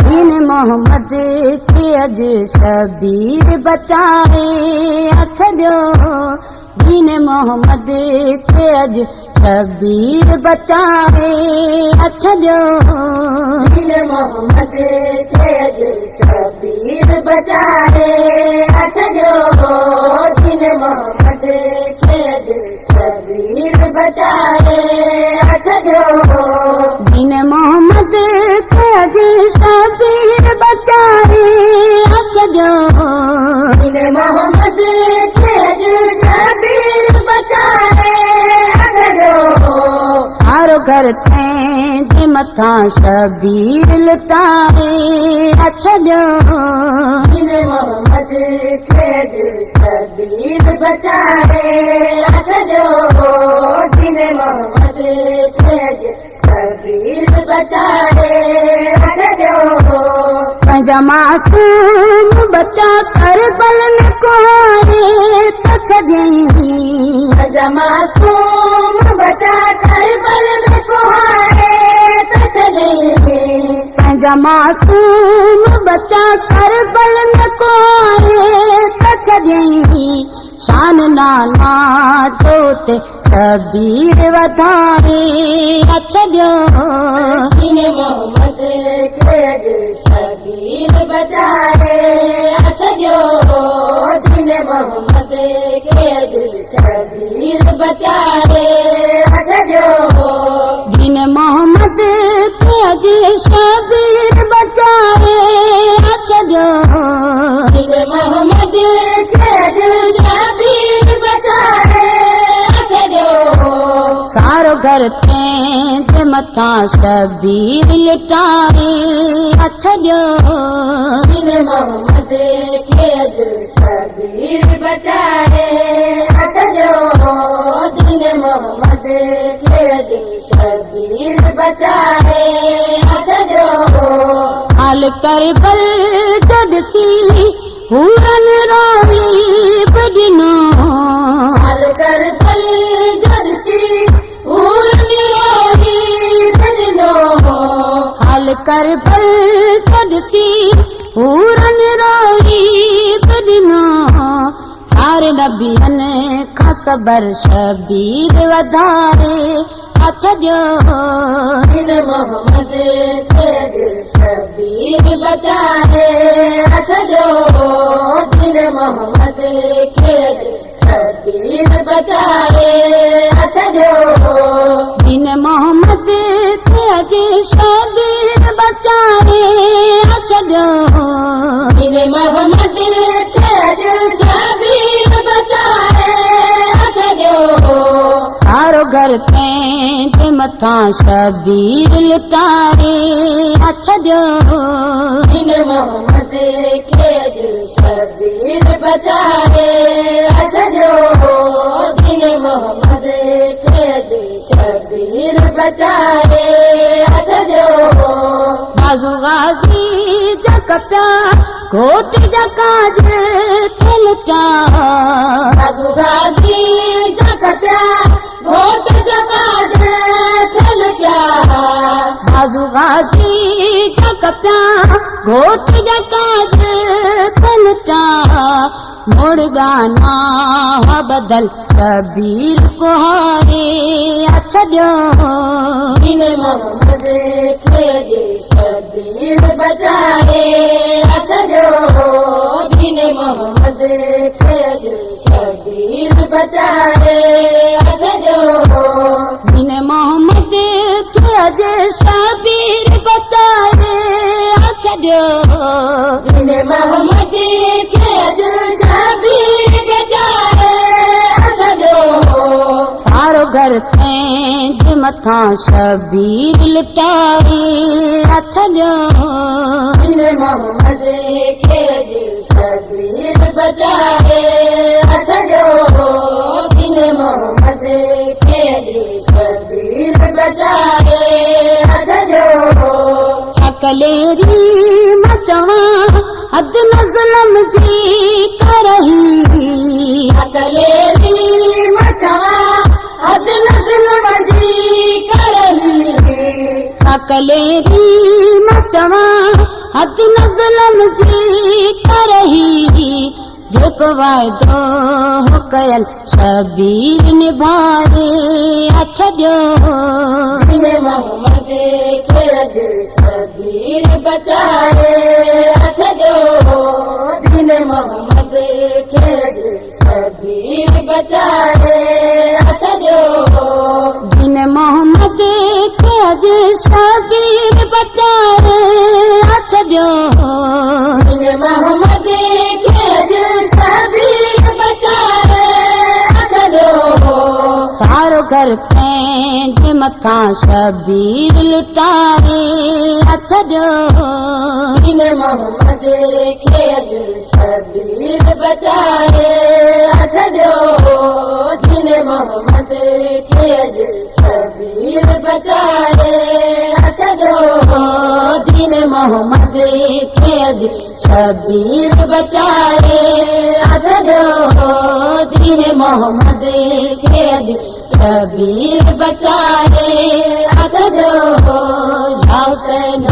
दीन मोहम्मद के अज शबीर बचाए छॾियो दीन मोहम्मद के अज शबीर बचाए छॾियो दीन मोहम्मद के अज शबीर बचाए छॾियो दीन मोहम्मद के अज शबीर बचाए छॾियो दीन मोहम्मद के अज शबीर बचाए छॾियो दीन मोहम्मद के अज शबीर बचाए छॾियो सारो घर तंहिंजे मथां शबीर लुटाए छॾियो दीन मोहम्मद के अज शबीर बचाए छॾियो दीन मोहम्मद के अज शबीर बचाए छॾियो पंहिंजा मासूम बच्चा करबल में कोहारे त छॾियईं पंहिंजा मासूम बच्चा करबल में कोहारे त छॾियईं पंहिंजा मासूम बच्चा करबल में कोहारे त छॾियईं शान नाना जो ते शबीर वधारे छॾियो दीन मोहम्मद के अज शबीर बचाए छॾियो दीन मोहम्मद के अज शबीर बचाए छॾियो दीन मोहम्मद के अज शबीर बचाए छॾियो दीन मोहम्मद के अज शबीर बचाए छॾियो सारो घर तंहिंजे मथां शबीर लुटाए छॾियो दीन मोहम्मद के अज शबीर बचाए छॾियो दीन मोहम्मद के अज शबीर बचाए छॾियो हाल करबल जो ॾिसी हूरन रोई ॿुधनो हाल करबल जो ॾिसी हूरन रोई ॿुधनो हाल करबल जो ॾिसी हूरन रोई ॿुधनो सारे नबियनि खां सबर शबीर वधारे छॾियो दीन मोहम्मद के अज शबीर बचाए छॾियो दीन मोहम्मद के अज शबीर बचाए छॾियो दीन मोहम्मद के अज शबीर बचाए छॾियो दीन मोहम्मद के अज शबीर बचाए छॾियो सारो घर तंहिंजे मथां शबीर लुटाए छॾियो दीन मोहम्मद के अज शबीर बचाए छॾियो दीन मोहम्मद के अज शबीर बचाए छॾियो बाज़ू गाज़ी जा कपिया घोट जा काज थे लुटा बाज़ू गाज़ी जा कपिया घोट जा काज थे लुटिया बाज़ू गाज़ी जा कपिया घोट जा काज थे लुटा मोड़ गाना बदल शबीर को हारे छॾियो दीन मोहम्मद के अज शबीर बचाए छॾियो दीन मोहम्मद के अज शबीर बचाए छॾियो दीन मोहम्मद के अज शबीर बचाए छॾियो दीन मोहम्मद के अज शबीर बचाए छॾियो सारो घर तंहिंजे मथां शबीर लुटाए छॾियो दीन मोहम्मद के अज शबीर बचाए छॾियो दीन मोहम्मद के अज शबीर बचाए छॾियो छकलेरी मचवा हद न ज़ुल्म जी करही छकलेरी मचवा हद न ज़ुल्म जी सकलेरी मचवा हद न ज़ुल्म जी करही जेको वाइदो कयल शबीर निभाए छॾियो दीन मोहम्मद खे अॼु शबीर बचाए छॾियो दीन मोहम्मद खे अॼु शबीर बचाए छॾियो दीन मोहम्मद खे अॼु शबीर बचाए छॾियो दीन मोहम्मद खे अॼु शबीर बचाए छॾियो सारो घर तंहिंजे मथां शबीर लुटाए छॾियो दीन मोहम्मद खे अॼु शबीर बचाए छॾियो दीन मोहम्मद खे अॼु शबीर बचाए छॾियो दीन मोहम्मद खे अॼु शबीर बचाए छॾियो दीन मोहम्मद खे अॼु शबीर बचाए छॾियो या हुसैन